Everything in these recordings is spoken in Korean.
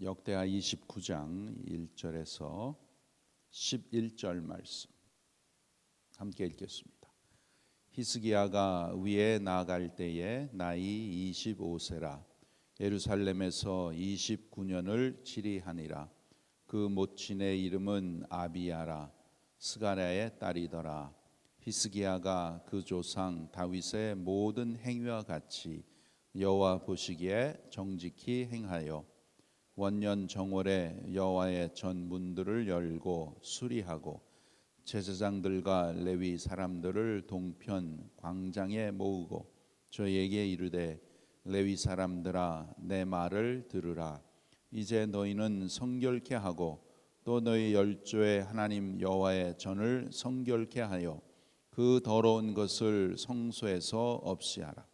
역대하 29장 1절에서 11절 말씀 함께 읽겠습니다. 히스기야가 위에 나아갈 때에 나이 25세라 예루살렘에서 29년을 치리하니라. 그 모친의 이름은 아비야라 스가랴의 딸이더라. 히스기야가 그 조상 다윗의 모든 행위와 같이 여호와 보시기에 정직히 행하여 원년 정월에 여호와의 전 문들을 열고 수리하고 제사장들과 레위 사람들을 동편 광장에 모으고 저희에게 이르되 레위 사람들아 내 말을 들으라. 이제 너희는 성결케 하고 또 너희 열조의 하나님 여호와의 전을 성결케 하여 그 더러운 것을 성소에서 없이하라.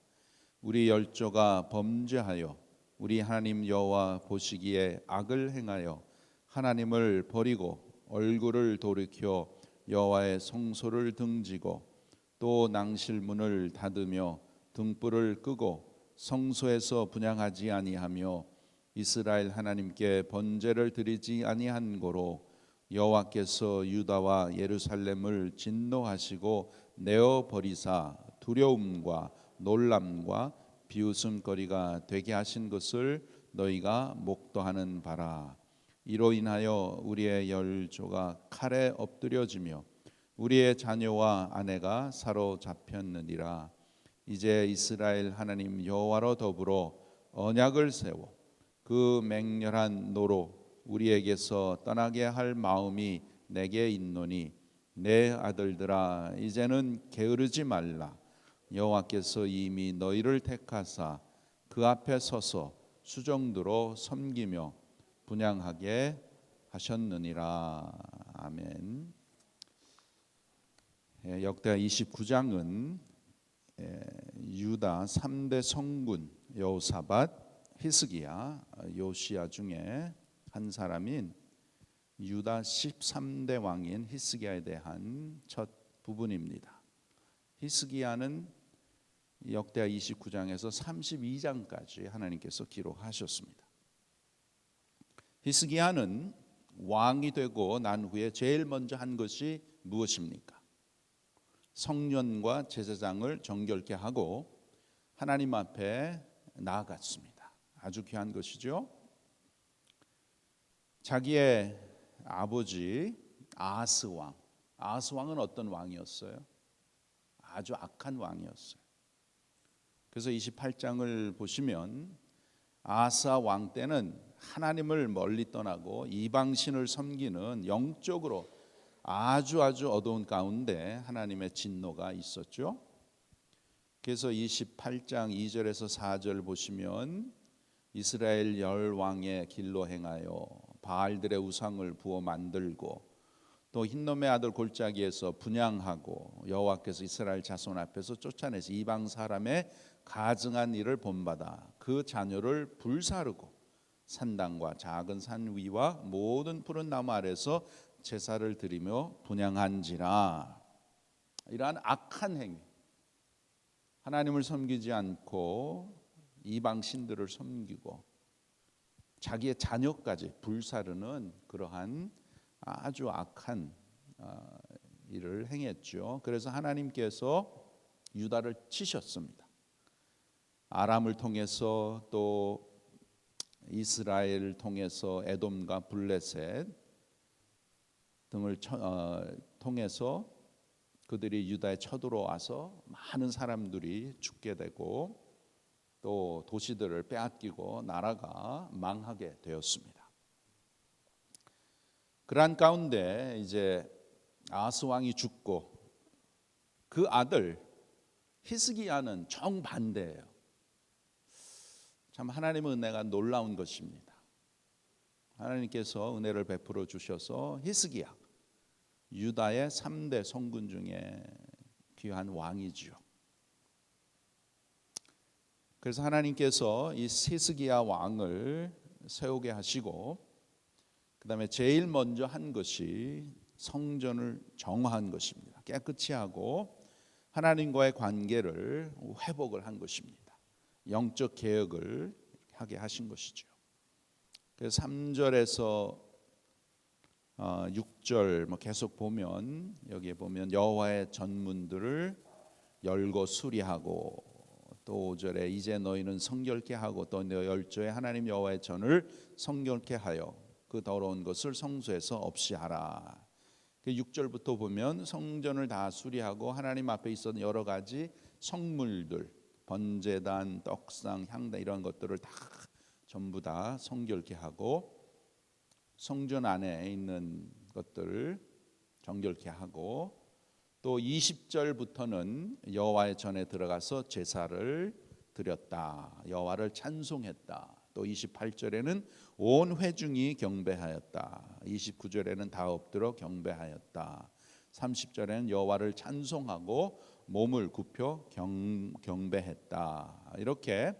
우리 열조가 범죄하여 우리 하나님 여호와 보시기에 악을 행하여 하나님을 버리고 얼굴을 돌이켜 여호와의 성소를 등지고 또 낭실문을 닫으며 등불을 끄고 성소에서 분향하지 아니하며 이스라엘 하나님께 번제를 드리지 아니한 고로 여호와께서 유다와 예루살렘을 진노하시고 내어 버리사 두려움과 놀람과 비웃음거리가 되게 하신 것을 너희가 목도하는 바라. 이로 인하여 우리의 열조가 칼에 엎드려지며 우리의 자녀와 아내가 사로잡혔느니라. 이제 이스라엘 하나님 여호와로 더불어 언약을 세워 그 맹렬한 노로 우리에게서 떠나게 할 마음이 내게 있노니 내 아들들아 이제는 게으르지 말라. 여호와께서 이미 너희를 택하사 그 앞에 서서 수종드로 섬기며 분향하게 하셨느니라. 아멘. 역대하 29장은 유다 3대 성군 여호사밧, 히스기야, 요시야 중에 한 사람인 유다 13대 왕인 히스기야에 대한 첫 부분입니다. 히스기야는 역대하 29장에서 32장까지 하나님께서 기록하셨습니다. 히스기야는 왕이 되고 난 후에 제일 먼저 한 것이 무엇입니까? 성전과 제사장을 정결케 하고 하나님 앞에 나아갔습니다. 아주 귀한 것이죠. 자기의 아버지 아하스 왕은 어떤 왕이었어요? 아주 악한 왕이었어요. 그래서 28장을 보시면 아하스야 왕 때는 하나님을 멀리 떠나고 이방신을 섬기는 영적으로 아주 어두운 가운데 하나님의 진노가 있었죠. 그래서 28장 2절에서 4절 보시면 이스라엘 열 왕의 길로 행하여 바알들의 우상을 부어 만들고 또 흰놈의 아들 골짜기에서 분향하고 여호와께서 이스라엘 자손 앞에서 쫓아내서 이방 사람의 가증한 일을 본받아 그 자녀를 불사르고 산당과 작은 산 위와 모든 푸른 나무 아래서 제사를 드리며 분향한지라. 이러한 악한 행위, 하나님을 섬기지 않고 이방 신들을 섬기고 자기의 자녀까지 불사르는 그러한 아주 악한 일을 행했죠. 그래서 하나님께서 유다를 치셨습니다. 아람을 통해서 또 이스라엘을 통해서 에돔과 블레셋 등을 통해서 그들이 유다에 쳐들어와서 많은 사람들이 죽게 되고 또 도시들을 빼앗기고 나라가 망하게 되었습니다. 그러한 가운데 이제 아하스 왕이 죽고 그 아들 히스기야는 정반대예요. 참 하나님의 은혜가 놀라운 것입니다. 하나님께서 은혜를 베풀어 주셔서 히스기야 유다의 3대 성군 중에 귀한 왕이지요. 그래서 하나님께서 이 히스기야 왕을 세우게 하시고 그다음에 제일 먼저 한 것이 성전을 정화한 것입니다. 깨끗이 하고 하나님과의 관계를 회복을 한 것입니다. 영적 개혁을 하게 하신 것이죠. 그래서 3절에서 6절 뭐 계속 보면 여기에 보면 여호와의 전문들을 열고 수리하고, 또 5절에 이제 너희는 성결케 하고 또 너 열조에 하나님 여호와의 전을 성결케 하여 그 더러운 것을 성소에서 없이 하라. 6절부터 보면 성전을 다 수리하고 하나님 앞에 있었던 여러 가지 성물들, 번제단, 떡상, 향단 이런 것들을 다 전부 다 성결케 하고, 성전 안에 있는 것들을 정결케 하고, 또 20절부터는 여호와의 전에 들어가서 제사를 드렸다, 여호와를 찬송했다. 또 28절에는 온 회중이 경배하였다. 29절에는 다 엎드려 경배하였다. 30절에는 여호와를 찬송하고 몸을 굽혀 경배했다. 이렇게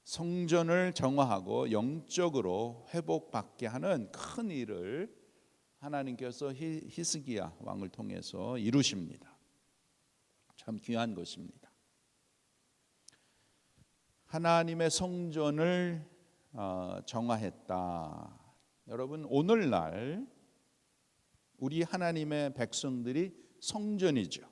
성전을 정화하고 영적으로 회복받게 하는 큰 일을 하나님께서 히스기야 왕을 통해서 이루십니다. 참 귀한 것입니다. 하나님의 성전을 정화했다. 여러분, 오늘날 우리 하나님의 백성들이 성전이죠.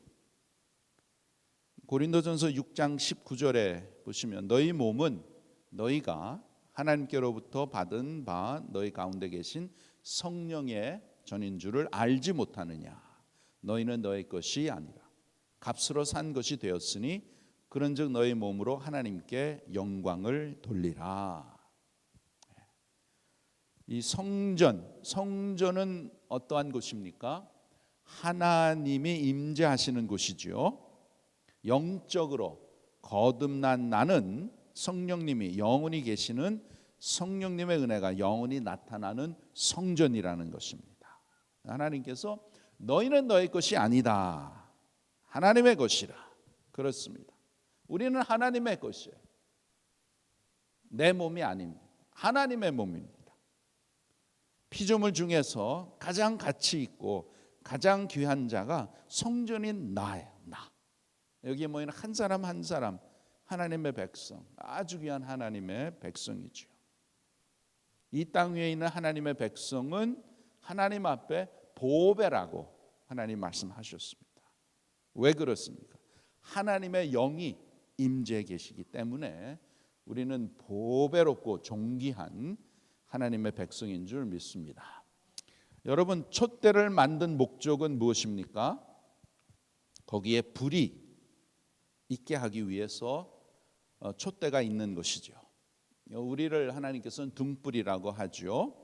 고린도전서 6장 19절에 보시면 너희 몸은 너희가 하나님께로부터 받은 바 너희 가운데 계신 성령의 전인 줄을 알지 못하느냐. 너희는 너희 것이 아니라 값으로 산 것이 되었으니 그런즉 너희 몸으로 하나님께 영광을 돌리라. 이 성전은 어떠한 곳입니까? 하나님이 임재하시는 곳이죠. 영적으로 거듭난 나는 성령님이 영원히 계시는 성령님의 은혜가 영원히 나타나는 성전이라는 것입니다. 하나님께서 너희는 너희 것이 아니다, 하나님의 것이라. 그렇습니다. 우리는 하나님의 것이에요. 내 몸이 아닙니다. 하나님의 몸입니다. 피조물 중에서 가장 가치 있고 가장 귀한 자가 성전인 나예요. 나. 여기에 모이는 한 사람 한 사람 하나님의 백성, 아주 귀한 하나님의 백성이죠. 이 땅 위에 있는 하나님의 백성은 하나님 앞에 보배라고 하나님 말씀하셨습니다. 왜 그렇습니까? 하나님의 영이 임재해 계시기 때문에 우리는 보배롭고 존귀한 하나님의 백성인 줄 믿습니다. 여러분, 촛대를 만든 목적은 무엇입니까? 거기에 불이 있게 하기 위해서 촛대가 있는 것이죠. 우리를 하나님께서는 등불이라고 하죠.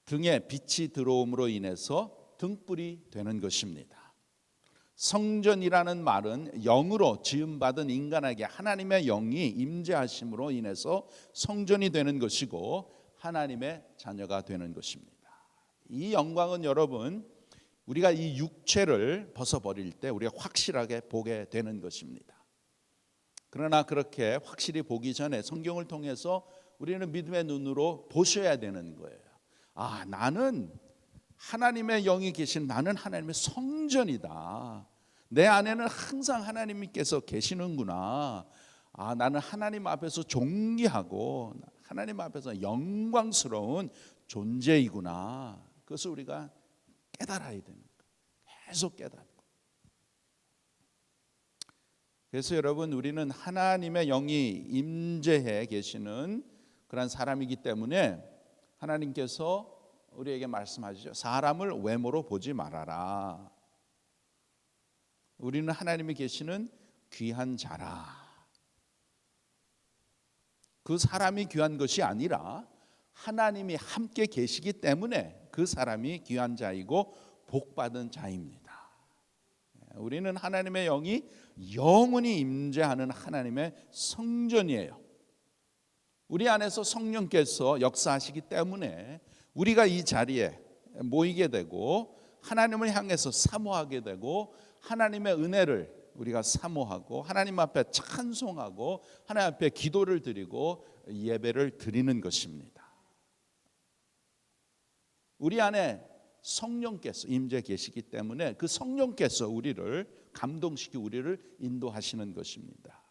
등에 빛이 들어옴으로 인해서 등불이 되는 것입니다. 성전이라는 말은 영으로 지음받은 인간에게 하나님의 영이 임재하심으로 인해서 성전이 되는 것이고 하나님의 자녀가 되는 것입니다. 이 영광은 여러분, 우리가 이 육체를 벗어버릴 때 우리가 확실하게 보게 되는 것입니다. 그러나 그렇게 확실히 보기 전에 성경을 통해서 우리는 믿음의 눈으로 보셔야 되는 거예요. 아, 나는 하나님의 영이 계신, 나는 하나님의 성전이다. 내 안에는 항상 하나님께서 계시는구나. 아, 나는 하나님 앞에서 존귀하고 하나님 앞에서 영광스러운 존재이구나. 그것을 우리가 깨달아야 되는 거예요. 계속 깨닫고. 그래서 여러분, 우리는 하나님의 영이 임재해 계시는 그런 사람이기 때문에 하나님께서 우리에게 말씀하시죠. 사람을 외모로 보지 말아라. 우리는 하나님이 계시는 귀한 자라. 그 사람이 귀한 것이 아니라 하나님이 함께 계시기 때문에 그 사람이 귀한 자이고 복받은 자입니다. 우리는 하나님의 영이 영원히 임재하는 하나님의 성전이에요. 우리 안에서 성령께서 역사하시기 때문에 우리가 이 자리에 모이게 되고 하나님을 향해서 사모하게 되고 하나님의 은혜를 우리가 사모하고 하나님 앞에 찬송하고 하나님 앞에 기도를 드리고 예배를 드리는 것입니다. 우리 안에 성령께서 임재 계시기 때문에 그 성령께서 우리를 감동시키고 우리를 인도하시는 것입니다.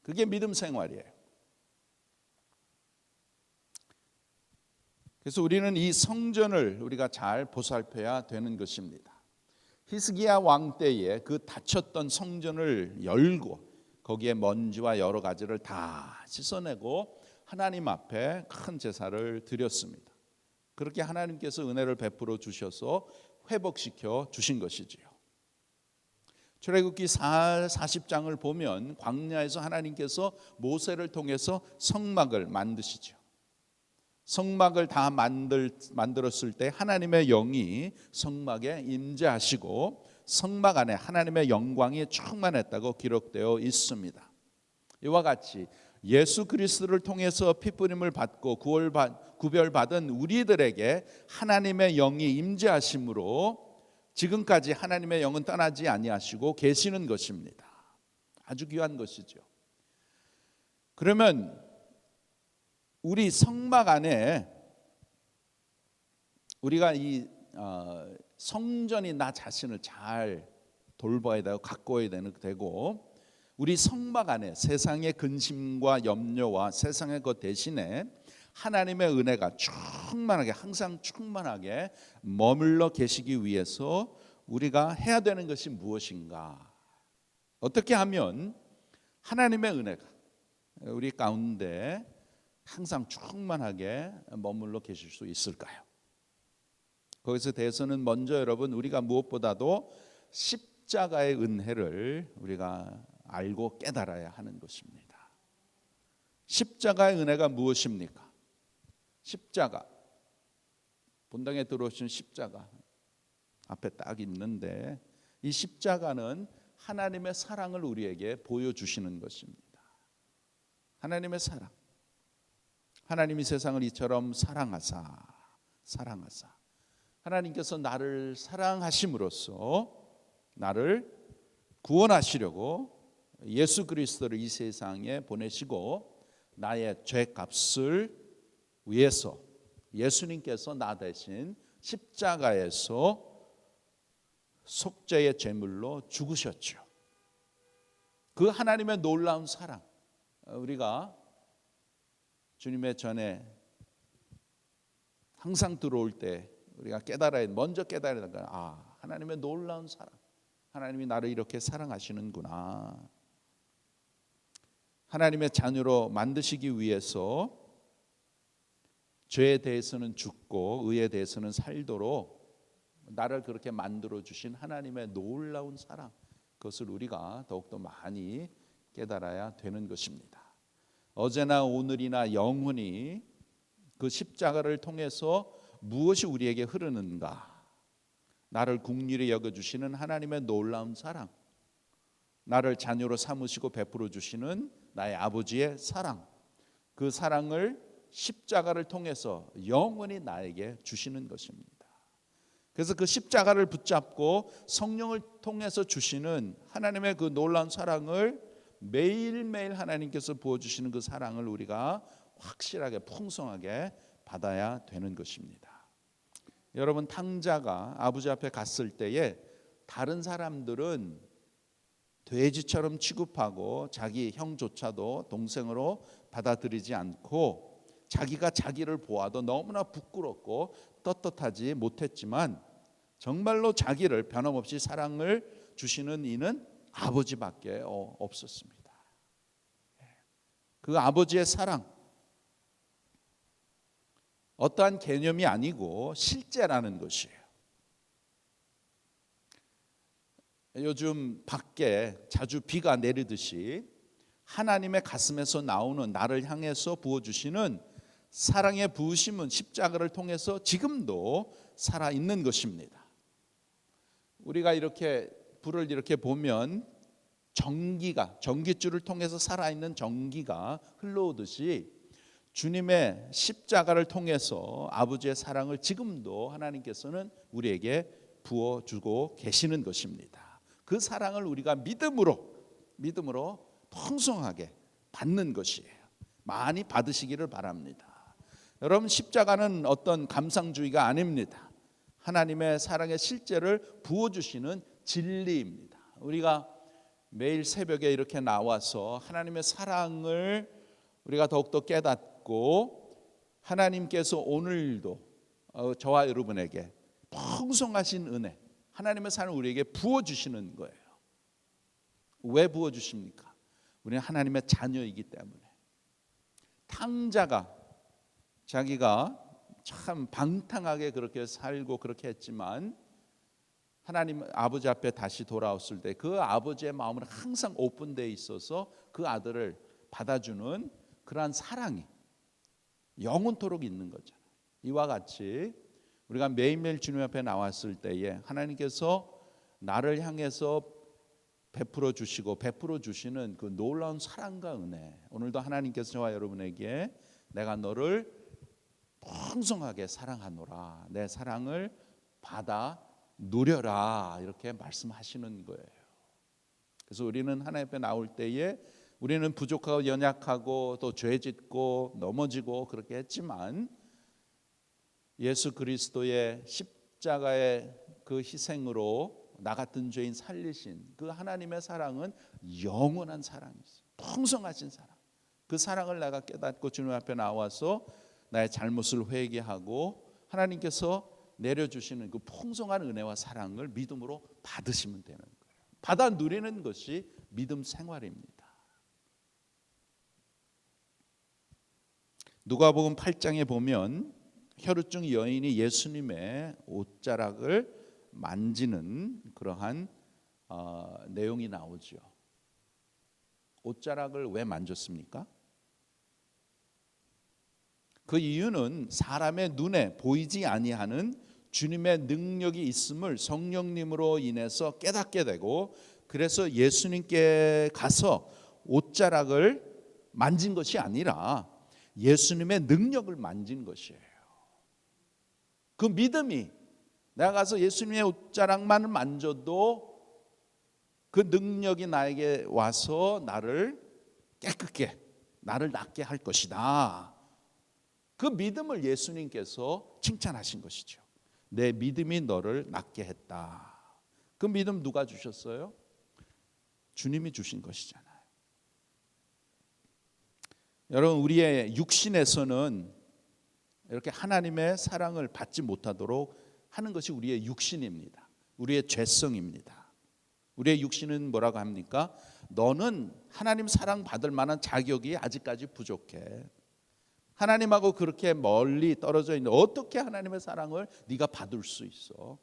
그게 믿음 생활이에요. 그래서 우리는 이 성전을 우리가 잘 보살펴야 되는 것입니다. 히스기야 왕 때에 그 닫혔던 성전을 열고 거기에 먼지와 여러 가지를 다 씻어내고 하나님 앞에 큰 제사를 드렸습니다. 그렇게 하나님께서 은혜를 베풀어 주셔서 회복시켜 주신 것이지요. 출애굽기 40장을 보면 광야에서 하나님께서 모세를 통해서 성막을 만드시죠. 성막을 다 만들었을 때 하나님의 영이 성막에 임재하시고 성막 안에 하나님의 영광이 충만했다고 기록되어 있습니다. 이와 같이 예수 그리스도를 통해서 피부림을 받고 구별받은 우리들에게 하나님의 영이 임재하심으로 지금까지 하나님의 영은 떠나지 아니하시고 계시는 것입니다. 아주 귀한 것이죠. 그러면 우리 성막 안에 우리가 이 성전이 나 자신을 잘 돌봐야 되고 가꿔야 되고 우리 성막 안에 세상의 근심과 염려와 세상의 것 대신에 하나님의 은혜가 충만하게 항상 충만하게 머물러 계시기 위해서 우리가 해야 되는 것이 무엇인가? 어떻게 하면 하나님의 은혜가 우리 가운데 항상 충만하게 머물러 계실 수 있을까요? 거기서 대해서는 먼저 여러분 우리가 무엇보다도 십자가의 은혜를 우리가 알고 깨달아야 하는 것입니다. 십자가의 은혜가 무엇입니까? 십자가, 본당에 들어오신 십자가 앞에 딱 있는데 이 십자가는 하나님의 사랑을 우리에게 보여주시는 것입니다. 하나님의 사랑. 하나님이 세상을 이처럼 사랑하사 하나님께서 나를 사랑하심으로써 나를 구원하시려고 예수 그리스도를 이 세상에 보내시고 나의 죄값을 위해서 예수님께서 나 대신 십자가에서 속죄의 제물로 죽으셨죠. 그 하나님의 놀라운 사랑, 우리가 주님의 전에 항상 들어올 때 우리가 먼저 깨달아야 되는 거야. 하나님의 놀라운 사랑, 하나님이 나를 이렇게 사랑하시는구나. 하나님의 자녀로 만드시기 위해서 죄에 대해서는 죽고 의에 대해서는 살도록 나를 그렇게 만들어 주신 하나님의 놀라운 사랑, 그것을 우리가 더욱더 많이 깨달아야 되는 것입니다. 어제나 오늘이나 영원히 그 십자가를 통해서 무엇이 우리에게 흐르는가? 나를 긍휼히 여겨주시는 하나님의 놀라운 사랑, 나를 자녀로 삼으시고 베풀어 주시는 나의 아버지의 사랑, 그 사랑을 십자가를 통해서 영원히 나에게 주시는 것입니다. 그래서 그 십자가를 붙잡고 성령을 통해서 주시는 하나님의 그 놀라운 사랑을 매일매일 하나님께서 부어주시는 그 사랑을 우리가 확실하게 풍성하게 받아야 되는 것입니다. 여러분, 탕자가 아버지 앞에 갔을 때에 다른 사람들은 돼지처럼 취급하고 자기 형조차도 동생으로 받아들이지 않고 자기가 자기를 보아도 너무나 부끄럽고 떳떳하지 못했지만 정말로 자기를 변함없이 사랑을 주시는 이는 아버지밖에 없었습니다. 그 아버지의 사랑, 어떠한 개념이 아니고 실제라는 것이에요. 요즘 밖에 자주 비가 내리듯이 하나님의 가슴에서 나오는 나를 향해서 부어주시는 사랑의 부으심은 십자가를 통해서 지금도 살아있는 것입니다. 우리가 이렇게 불을 이렇게 보면 전기줄을 통해서 살아있는 전기가 흘러오듯이 주님의 십자가를 통해서 아버지의 사랑을 지금도 하나님께서는 우리에게 부어주고 계시는 것입니다. 그 사랑을 우리가 믿음으로 풍성하게 받는 것이에요. 많이 받으시기를 바랍니다. 여러분, 십자가는 어떤 감상주의가 아닙니다. 하나님의 사랑의 실제를 부어주시는 진리입니다. 우리가 매일 새벽에 이렇게 나와서 하나님의 사랑을 우리가 더욱더 깨닫고 하나님께서 오늘도 저와 여러분에게 풍성하신 은혜, 하나님의 사랑을 우리에게 부어주시는 거예요. 왜 부어주십니까? 우리는 하나님의 자녀이기 때문에. 탕자가 자기가 참 방탕하게 그렇게 살고 그렇게 했지만 하나님 아버지 앞에 다시 돌아왔을 때 그 아버지의 마음은 항상 오픈되어 있어서 그 아들을 받아주는 그러한 사랑이 영원토록 있는 거잖아요. 이와 같이 우리가 매일매일 주님 앞에 나왔을 때에 하나님께서 나를 향해서 베풀어 주시는 그 놀라운 사랑과 은혜, 오늘도 하나님께서 저와 여러분에게 내가 너를 풍성하게 사랑하노라, 내 사랑을 받아 누려라, 이렇게 말씀하시는 거예요. 그래서 우리는 하나님 앞에 나올 때에 우리는 부족하고 연약하고 또 죄짓고 넘어지고 그렇게 했지만 예수 그리스도의 십자가의 그 희생으로 나 같은 죄인 살리신 그 하나님의 사랑은 영원한 사랑이죠. 풍성하신 사랑. 그 사랑을 내가 깨닫고 주님 앞에 나와서 나의 잘못을 회개하고 하나님께서 내려주시는 그 풍성한 은혜와 사랑을 믿음으로 받으시면 되는 거예요. 받아 누리는 것이 믿음 생활입니다. 누가복음 8장에 보면 혈루증 여인이 예수님의 옷자락을 만지는 그러한 내용이 나오죠. 옷자락을 왜 만졌습니까? 그 이유는 사람의 눈에 보이지 아니하는 주님의 능력이 있음을 성령님으로 인해서 깨닫게 되고, 그래서 예수님께 가서 옷자락을 만진 것이 아니라 예수님의 능력을 만진 것이에요. 그 믿음이 내가 가서 예수님의 옷자락만 만져도 그 능력이 나에게 와서 나를 깨끗게, 나를 낫게 할 것이다. 그 믿음을 예수님께서 칭찬하신 것이죠. 내 믿음이 너를 낫게 했다. 그 믿음 누가 주셨어요? 주님이 주신 것이잖아요. 여러분, 우리의 육신에서는 이렇게 하나님의 사랑을 받지 못하도록 하는 것이 우리의 육신입니다. 우리의 죄성입니다. 우리의 육신은 뭐라고 합니까? 너는 하나님 사랑 받을 만한 자격이 아직까지 부족해. 하나님하고 그렇게 멀리 떨어져 있는데 어떻게 하나님의 사랑을 네가 받을 수 있어?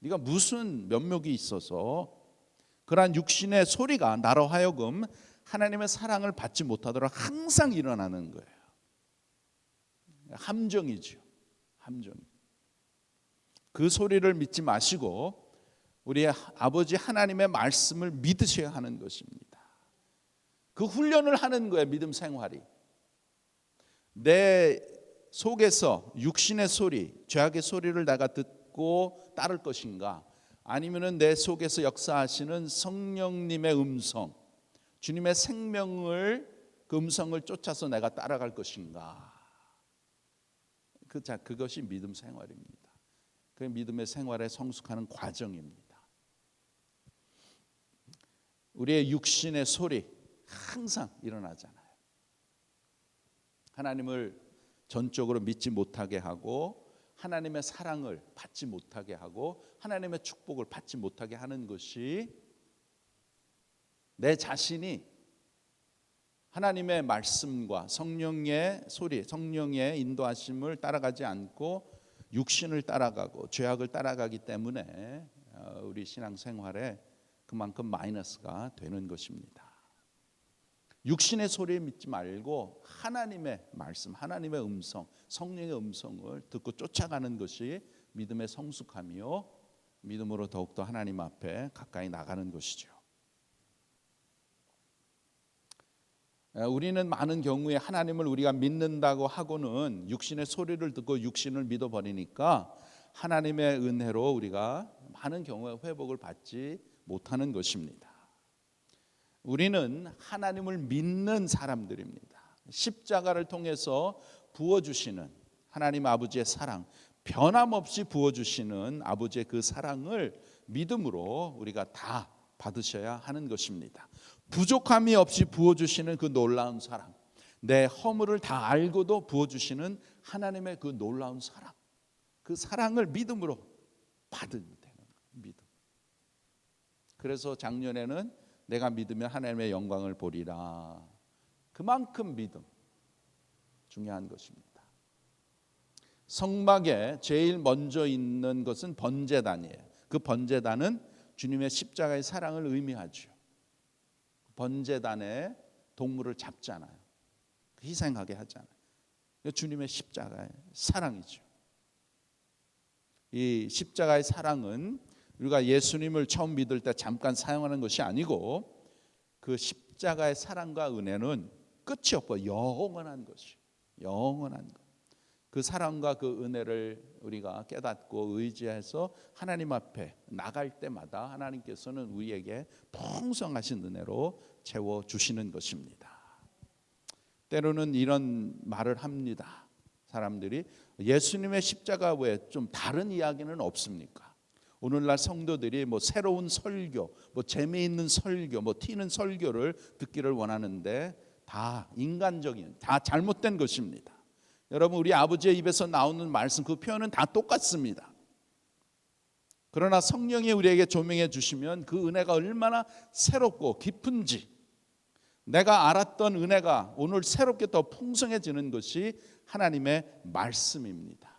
네가 무슨 면목이 있어서? 그러한 육신의 소리가 나로 하여금 하나님의 사랑을 받지 못하도록 항상 일어나는 거예요. 함정이죠. 함정. 그 소리를 믿지 마시고 우리의 아버지 하나님의 말씀을 믿으셔야 하는 것입니다. 그 훈련을 하는 거예요. 믿음 생활이. 내 속에서 육신의 소리, 죄악의 소리를 내가 듣고 따를 것인가, 아니면은 내 속에서 역사하시는 성령님의 음성, 주님의 생명을, 그 음성을 쫓아서 내가 따라갈 것인가. 그것이 믿음 생활입니다. 그 믿음의 생활에 성숙하는 과정입니다. 우리의 육신의 소리 항상 일어나잖아요. 하나님을 전적으로 믿지 못하게 하고 하나님의 사랑을 받지 못하게 하고 하나님의 축복을 받지 못하게 하는 것이 내 자신이 하나님의 말씀과 성령의 소리, 성령의 인도하심을 따라가지 않고 육신을 따라가고 죄악을 따라가기 때문에 우리 신앙생활에 그만큼 마이너스가 되는 것입니다. 육신의 소리를 믿지 말고 하나님의 말씀, 하나님의 음성, 성령의 음성을 듣고 쫓아가는 것이 믿음의 성숙함이요, 믿음으로 더욱더 하나님 앞에 가까이 나가는 것이죠. 우리는 많은 경우에 하나님을 우리가 믿는다고 하고는 육신의 소리를 듣고 육신을 믿어버리니까 하나님의 은혜로 우리가 많은 경우에 회복을 받지 못하는 것입니다. 우리는 하나님을 믿는 사람들입니다. 십자가를 통해서 부어주시는 하나님 아버지의 사랑, 변함없이 부어주시는 아버지의 그 사랑을 믿음으로 우리가 다 받으셔야 하는 것입니다. 부족함이 없이 부어주시는 그 놀라운 사랑, 내 허물을 다 알고도 부어주시는 하나님의 그 놀라운 사랑, 그 사랑을 믿음으로 받으면 되는 거예요. 믿음. 그래서 작년에는 내가 믿으면 하나님의 영광을 보리라. 그만큼 믿음 중요한 것입니다. 성막에 제일 먼저 있는 것은 번제단이에요. 그 번제단은 주님의 십자가의 사랑을 의미하죠. 번제단에 동물을 잡잖아요. 희생하게 하잖아요. 주님의 십자가의 사랑이죠. 이 십자가의 사랑은 우리가 예수님을 처음 믿을 때 잠깐 사용하는 것이 아니고 그 십자가의 사랑과 은혜는 끝이 없고 영원한 것이에요. 영원한 것. 그 사랑과 그 은혜를 우리가 깨닫고 의지해서 하나님 앞에 나갈 때마다 하나님께서는 우리에게 풍성하신 은혜로 채워주시는 것입니다. 때로는 이런 말을 합니다. 사람들이 예수님의 십자가 외에 좀 다른 이야기는 없습니까? 오늘날 성도들이 뭐 새로운 설교, 뭐 재미있는 설교, 뭐 튀는 설교를 듣기를 원하는데 다 인간적인, 다 잘못된 것입니다. 여러분, 우리 아버지의 입에서 나오는 말씀, 그 표현은 다 똑같습니다. 그러나 성령이 우리에게 조명해 주시면 그 은혜가 얼마나 새롭고 깊은지, 내가 알았던 은혜가 오늘 새롭게 더 풍성해지는 것이 하나님의 말씀입니다.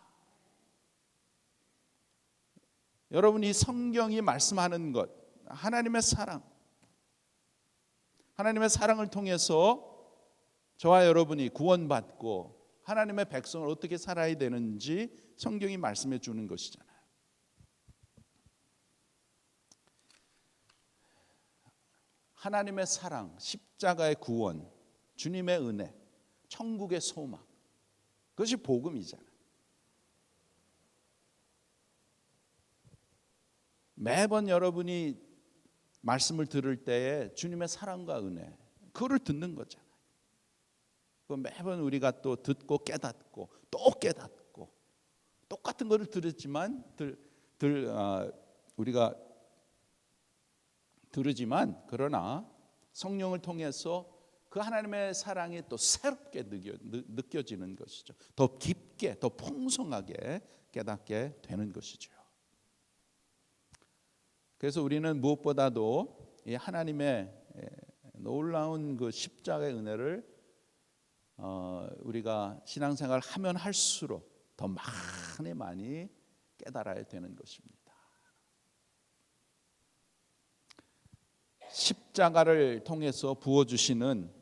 여러분, 이 성경이 말씀하는 것, 하나님의 사랑, 하나님의 사랑을 통해서 저와 여러분이 구원받고 하나님의 백성을 어떻게 살아야 되는지 성경이 말씀해 주는 것이잖아요. 하나님의 사랑, 십자가의 구원, 주님의 은혜, 천국의 소망, 그것이 복음이잖아요. 매번 여러분이 말씀을 들을 때에 주님의 사랑과 은혜, 그거를 듣는 거잖아요. 매번 우리가 또 듣고 깨닫고 또 깨닫고 똑같은 것을 들었지만 우리가 들으지만 그러나 성령을 통해서 그 하나님의 사랑이 또 새롭게 느껴지는 것이죠. 더 깊게, 더 풍성하게 깨닫게 되는 것이죠. 그래서 우리는 무엇보다도 이 하나님의 놀라운 그 십자가의 은혜를 우리가 신앙생활을 하면 할수록 더 많이 깨달아야 되는 것입니다. 십자가를 통해서 부어주시는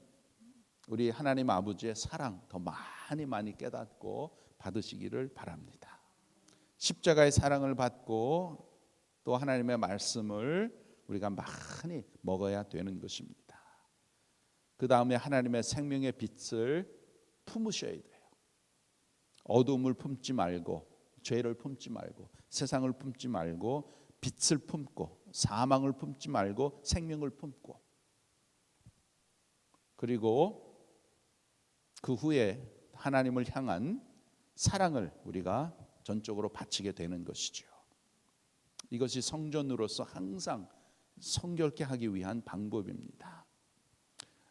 우리 하나님 아버지의 사랑 더 많이 깨닫고 받으시기를 바랍니다. 십자가의 사랑을 받고 또 하나님의 말씀을 우리가 많이 먹어야 되는 것입니다. 그 다음에 하나님의 생명의 빛을 품으셔야 돼요. 어둠을 품지 말고, 죄를 품지 말고, 세상을 품지 말고, 빛을 품고, 사망을 품지 말고 생명을 품고, 그리고 그 후에 하나님을 향한 사랑을 우리가 전적으로 바치게 되는 것이죠. 이것이 성전으로서 항상 성결케 하기 위한 방법입니다.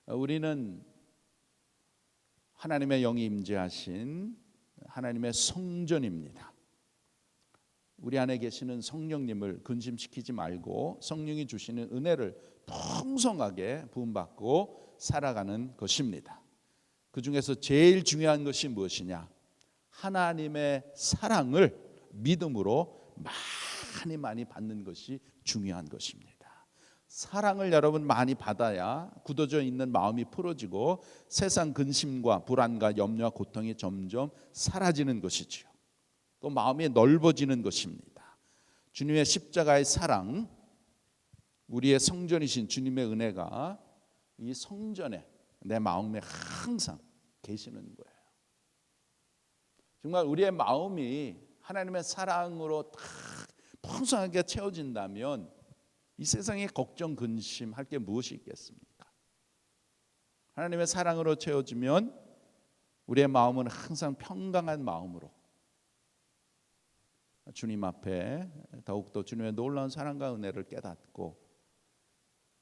우리는 하나님의 영이 임재하신 하나님의 성전입니다. 우리 안에 계시는 성령님을 근심시키지 말고 성령이 주시는 은혜를 풍성하게 부음받고 살아가는 것입니다. 그 중에서 제일 중요한 것이 무엇이냐? 하나님의 사랑을 믿음으로 많이 받는 것이 중요한 것입니다. 사랑을 여러분 많이 받아야 굳어져 있는 마음이 풀어지고 세상 근심과 불안과 염려와 고통이 점점 사라지는 것이지요. 또 마음이 넓어지는 것입니다. 주님의 십자가의 사랑, 우리의 성전이신 주님의 은혜가 이 성전에 내 마음에 항상 계시는 거예요. 정말 우리의 마음이 하나님의 사랑으로 다 풍성하게 채워진다면 이 세상에 걱정, 근심할 게 무엇이 있겠습니까? 하나님의 사랑으로 채워지면 우리의 마음은 항상 평강한 마음으로 주님 앞에 더욱더 주님의 놀라운 사랑과 은혜를 깨닫고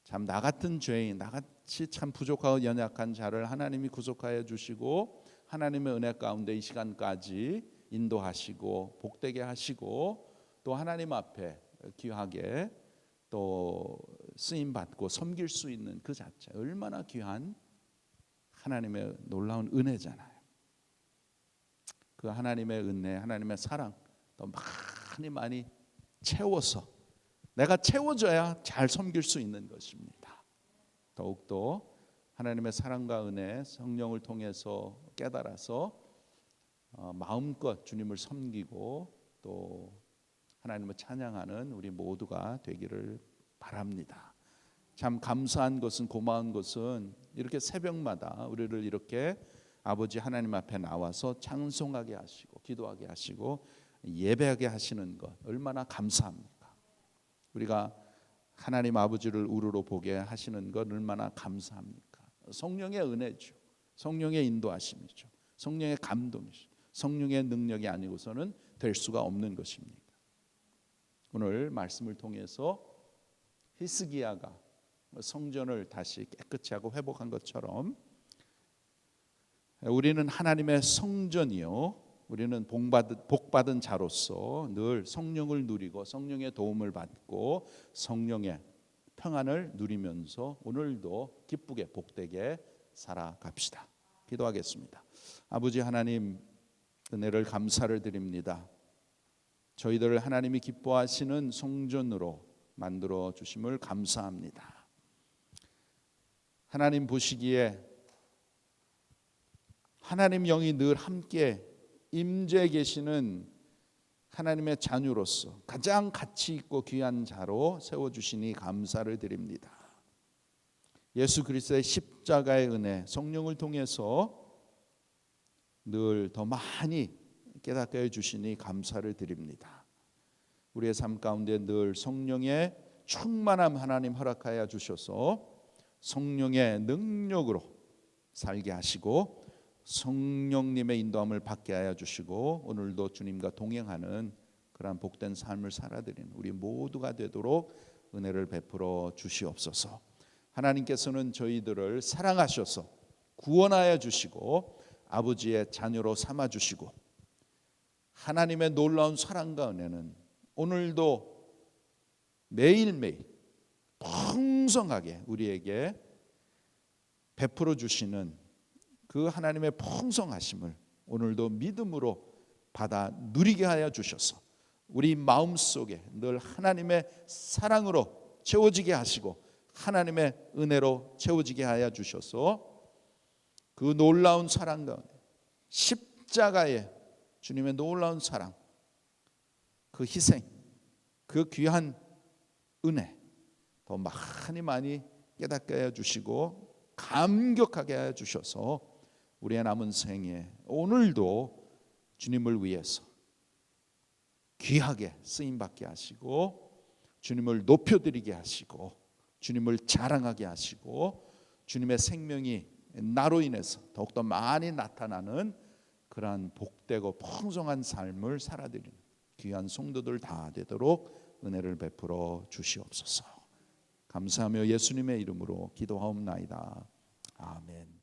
참 나 같은 죄인, 나같이 참 부족하고 연약한 자를 하나님이 구속하여 주시고 하나님의 은혜 가운데 이 시간까지 인도하시고 복되게 하시고 또 하나님 앞에 귀하게 또 쓰임 받고 섬길 수 있는 그 자체 얼마나 귀한 하나님의 놀라운 은혜잖아요. 그 하나님의 은혜, 하나님의 사랑 또 많이 채워서 내가 채워져야 잘 섬길 수 있는 것입니다. 더욱더 하나님의 사랑과 은혜, 성령을 통해서 깨달아서 마음껏 주님을 섬기고 또 하나님을 찬양하는 우리 모두가 되기를 바랍니다. 참 감사한 것은, 고마운 것은 이렇게 새벽마다 우리를 이렇게 아버지 하나님 앞에 나와서 찬송하게 하시고 기도하게 하시고 예배하게 하시는 것 얼마나 감사합니까? 우리가 하나님 아버지를 우러러 보게 하시는 것 얼마나 감사합니까? 성령의 은혜죠. 성령의 인도하심이죠. 성령의 감동이죠. 성령의 능력이 아니고서는 될 수가 없는 것입니다. 오늘 말씀을 통해서 히스기야가 성전을 다시 깨끗이 하고 회복한 것처럼 우리는 하나님의 성전이요, 우리는 복받은 자로서 늘 성령을 누리고 성령의 도움을 받고 성령의 평안을 누리면서 오늘도 기쁘게 복되게 살아갑시다. 기도하겠습니다. 아버지 하나님, 은혜를 감사를 드립니다. 저희들을 하나님이 기뻐하시는 성전으로 만들어 주심을 감사합니다. 하나님 보시기에 하나님 영이 늘 함께 임재해 계시는 하나님의 자녀로서 가장 가치 있고 귀한 자로 세워주시니 감사를 드립니다. 예수 그리스도의 십자가의 은혜, 성령을 통해서 늘 더 많이 깨닫게 해주시니 감사를 드립니다. 우리의 삶 가운데 늘 성령의 충만함 하나님 허락하여 주셔서 성령의 능력으로 살게 하시고 성령님의 인도함을 받게 하여 주시고 오늘도 주님과 동행하는 그러한 복된 삶을 살아드리는 우리 모두가 되도록 은혜를 베풀어 주시옵소서. 하나님께서는 저희들을 사랑하셔서 구원하여 주시고 아버지의 자녀로 삼아 주시고 하나님의 놀라운 사랑과 은혜는 오늘도 매일매일 풍성하게 우리에게 베풀어 주시는 그 하나님의 풍성하심을 오늘도 믿음으로 받아 누리게 하여 주셔서 우리 마음속에 늘 하나님의 사랑으로 채워지게 하시고 하나님의 은혜로 채워지게 하여 주셔서 그 놀라운 사랑과 은혜, 십자가의 주님의 놀라운 사랑, 그 희생, 그 귀한 은혜 더 많이 깨닫게 하여 주시고 감격하게 하여 주셔서 우리의 남은 생에 오늘도 주님을 위해서 귀하게 쓰임받게 하시고 주님을 높여드리게 하시고 주님을 자랑하게 하시고 주님의 생명이 나로 인해서 더욱더 많이 나타나는 그러한 복되고 풍성한 삶을 살아드리는 귀한 성도들 다 되도록 은혜를 베풀어 주시옵소서. 감사하며 예수님의 이름으로 기도하옵나이다. 아멘.